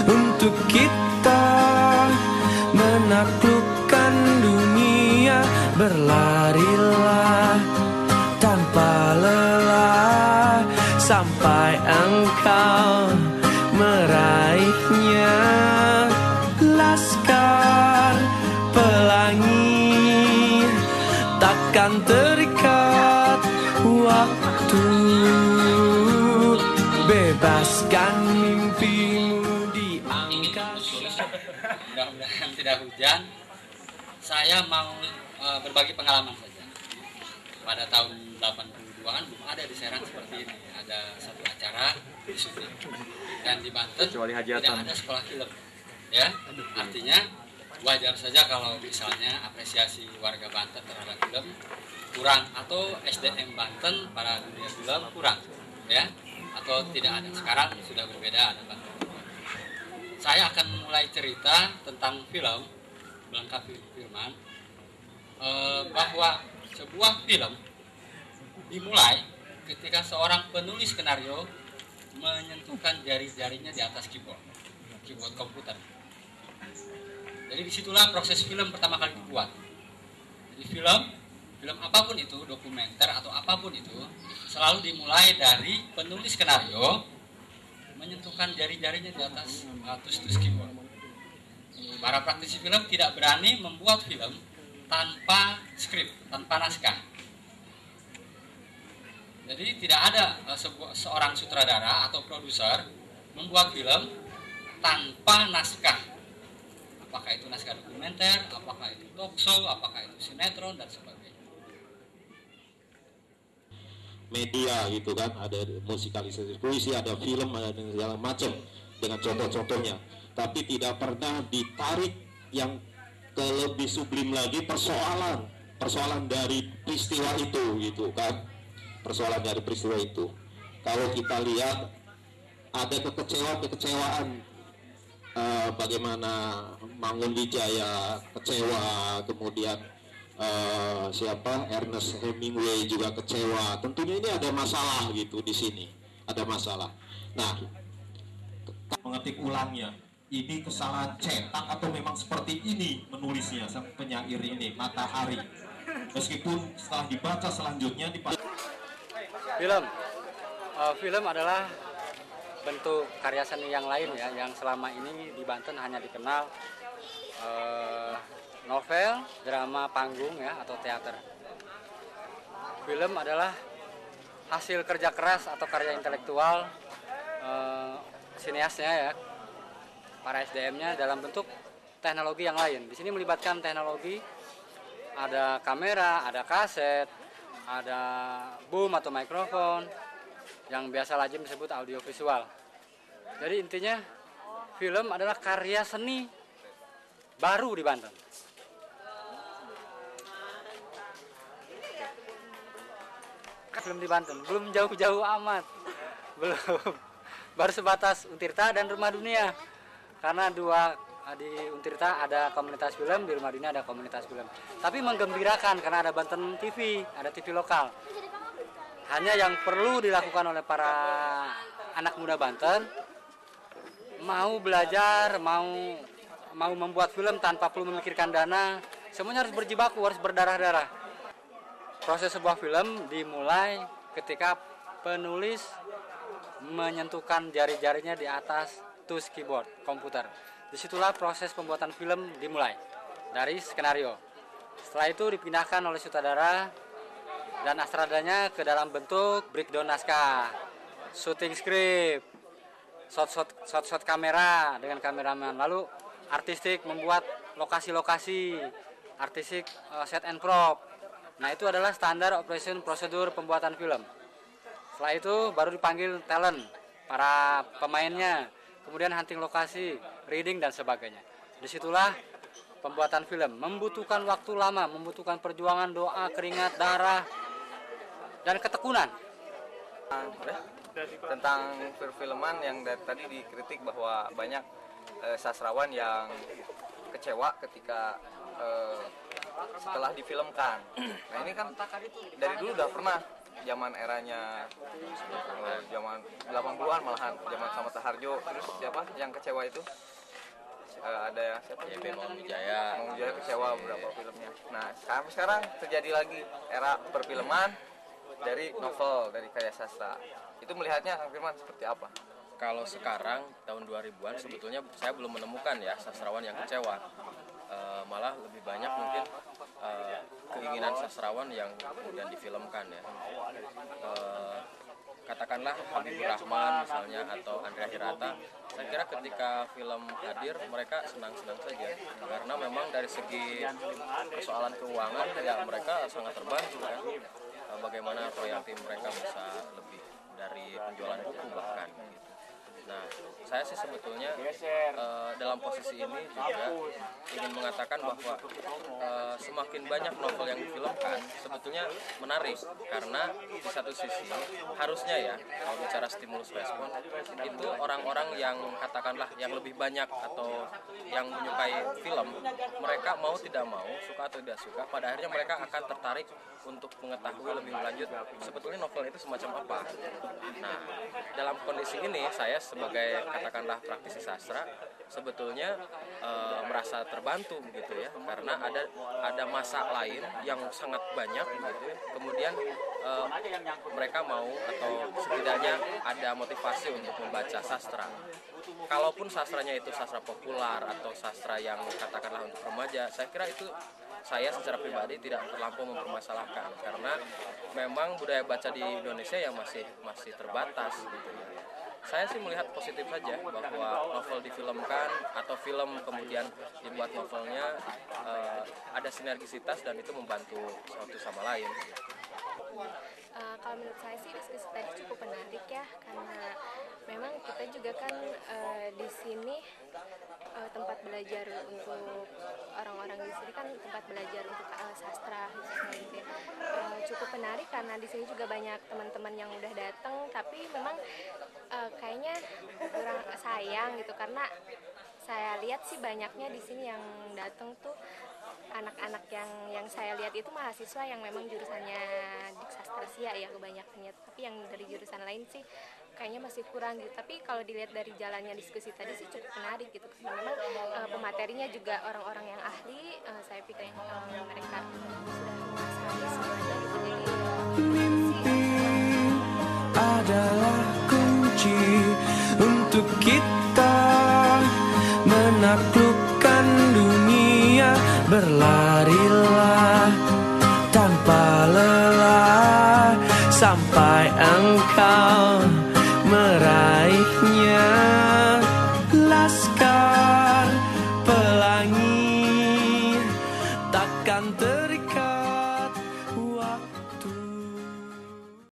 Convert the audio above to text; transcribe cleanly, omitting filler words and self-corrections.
untuk kita menaklukkan dunia. Berlarilah tanpa lelah sampai engkau meraihnya. Laskar Pelangi takkan terikat waktu. Bebaskan mimpimu di angkasa. Mudah-mudahan tidak hujan. Saya mau berbagi pengalaman saja. Pada tahun 82-an belum ada di Serang seperti ini. Ada satu acara di syuting. Dan di Banten tidak ada sekolah film. Ya, artinya wajar saja kalau misalnya apresiasi warga Banten terhadap film kurang, atau SDM Banten pada dunia film kurang, ya, atau tidak ada. Sekarang sudah berbeda, ada Banten. Saya akan mulai cerita tentang film melengkapi Firman, bahwa sebuah film dimulai ketika seorang penulis skenario menyentuhkan jari-jarinya di atas keyboard komputer. Jadi disitulah proses film pertama kali dibuat. Jadi film apapun itu, dokumenter atau apapun itu, selalu dimulai dari penulis skenario menyentuhkan jari-jarinya di atas tus-tus keyboard. Para praktisi film tidak berani membuat film tanpa skrip, tanpa naskah. Jadi tidak ada seorang sutradara atau produser membuat film tanpa naskah. Apakah itu naskah dokumenter, apakah itu talk show, apakah itu sinetron, dan sebagainya. Media gitu kan, ada musikalisasi puisi, ada film, ada segala macam dengan contoh-contohnya. Tapi tidak pernah ditarik yang ke lebih sublim lagi, persoalan dari peristiwa itu gitu kan. Persoalan dari peristiwa itu. Kalau kita lihat ada kekecewaan bagaimana Mangun Wijaya kecewa, kemudian Ernest Hemingway juga kecewa. Tentunya ini ada masalah gitu di sini, ada masalah. Nah, mengetik ulangnya, ini kesalahan cetak atau memang seperti ini menulisnya penyair ini Matahari. Meskipun setelah dibaca selanjutnya film adalah bentuk karya seni yang lain ya, yang selama ini di Banten hanya dikenal novel, drama panggung ya, atau teater. Film adalah hasil kerja keras atau karya intelektual sineasnya ya, para SDM-nya dalam bentuk teknologi yang lain. Di sini melibatkan teknologi, ada kamera, ada kaset, ada boom atau mikrofon, yang biasa lazim disebut audiovisual. Jadi intinya film adalah karya seni baru di Banten. Film di Banten belum jauh-jauh amat, belum, baru sebatas Untirta dan Rumah Dunia. Karena di Untirta ada komunitas film, di Rumah Dunia ada komunitas film. Tapi menggembirakan karena ada Banten TV, ada TV lokal. Hanya yang perlu dilakukan oleh para anak muda Banten, mau belajar, mau membuat film tanpa perlu memikirkan dana, semuanya harus berjibaku, harus berdarah-darah. Proses sebuah film dimulai ketika penulis menyentuhkan jari-jarinya di atas tus keyboard komputer. Disitulah proses pembuatan film dimulai dari skenario. Setelah itu dipindahkan oleh sutradara dan astradanya ke dalam bentuk breakdown naskah, shooting script, shot kamera dengan kameramen, lalu artistik membuat lokasi-lokasi, artistik set and crop. Nah, itu adalah standar operation prosedur pembuatan film. Setelah itu baru dipanggil talent, para pemainnya, kemudian hunting lokasi, reading dan sebagainya. Disitulah pembuatan film membutuhkan waktu lama, membutuhkan perjuangan, doa, keringat, darah, dan ketekunan. Tentang perfilman yang dari tadi dikritik bahwa banyak sastrawan yang kecewa ketika setelah difilmkan. Nah, ini kan dari dulu udah pernah zaman eranya zaman 80-an malahan, zaman Samata Harjo. Terus siapa yang kecewa itu? Ada yang siapa? Mau Wijaya kecewa beberapa filmnya. Nah, sekarang terjadi lagi era perfilman dari novel, dari karya sastra. Itu melihatnya Kang Firman seperti apa? Kalau sekarang tahun 2000-an sebetulnya saya belum menemukan ya sastrawan yang kecewa. Malah lebih banyak mungkin keinginan sastrawan yang kemudian difilmkan ya. Katakanlah Habibur Rahman misalnya atau Andrea Hirata, saya kira ketika film hadir mereka senang-senang saja karena memang dari segi persoalan keuangan ya mereka sangat terbantu kan. Bagaimana royalti mereka bisa lebih dari penjualan buku bahkan gitu. Nah, saya sih sebetulnya dalam posisi ini juga ingin mengatakan bahwa semakin banyak novel yang difilmkan sebetulnya menarik karena di satu sisi harusnya ya kalau bicara stimulus respon itu orang-orang yang katakanlah yang lebih banyak atau yang menyukai film mereka mau tidak mau suka atau tidak suka pada akhirnya mereka akan tertarik untuk mengetahui lebih lanjut sebetulnya novel itu semacam apa. Nah, dalam kondisi ini saya sebagai katakanlah praktisi sastra sebetulnya merasa terbantu gitu ya karena ada masa lain yang sangat banyak gitu ya. Kemudian mereka mau atau setidaknya ada motivasi untuk membaca sastra. Kalaupun sastranya itu sastra populer atau sastra yang katakanlah untuk remaja, saya kira itu saya secara pribadi tidak terlampau mempermasalahkan karena memang budaya baca di Indonesia yang masih terbatas gitu ya. Saya sih melihat positif saja bahwa novel difilmkan atau film kemudian dibuat novelnya ada sinergisitas dan itu membantu satu sama lain. Kalau menurut saya sih diskusi tadi cukup menarik ya karena memang kita juga kan di sini tempat belajar untuk orang-orang di sini kan tempat belajar untuk sastra gitu ya. Cukup menarik karena di sini juga banyak teman-teman yang udah datang tapi memang kayaknya kurang sayang gitu karena saya lihat sih banyaknya di sini yang datang tuh anak-anak yang saya lihat itu mahasiswa yang memang jurusannya Diksastrasia ya kebanyakannya, tapi yang dari jurusan lain sih kayaknya masih kurang gitu. Tapi kalau dilihat dari jalannya diskusi tadi sih cukup menarik gitu karena memang pematerinya juga orang-orang yang ahli, saya pikir mereka sudah menguasai semuanya gitu. Mimpi adalah kunci untuk kita menaklukkan dunia. Berlarilah tanpa lelah sampai engkau meraihnya. Laskar Pelangi takkan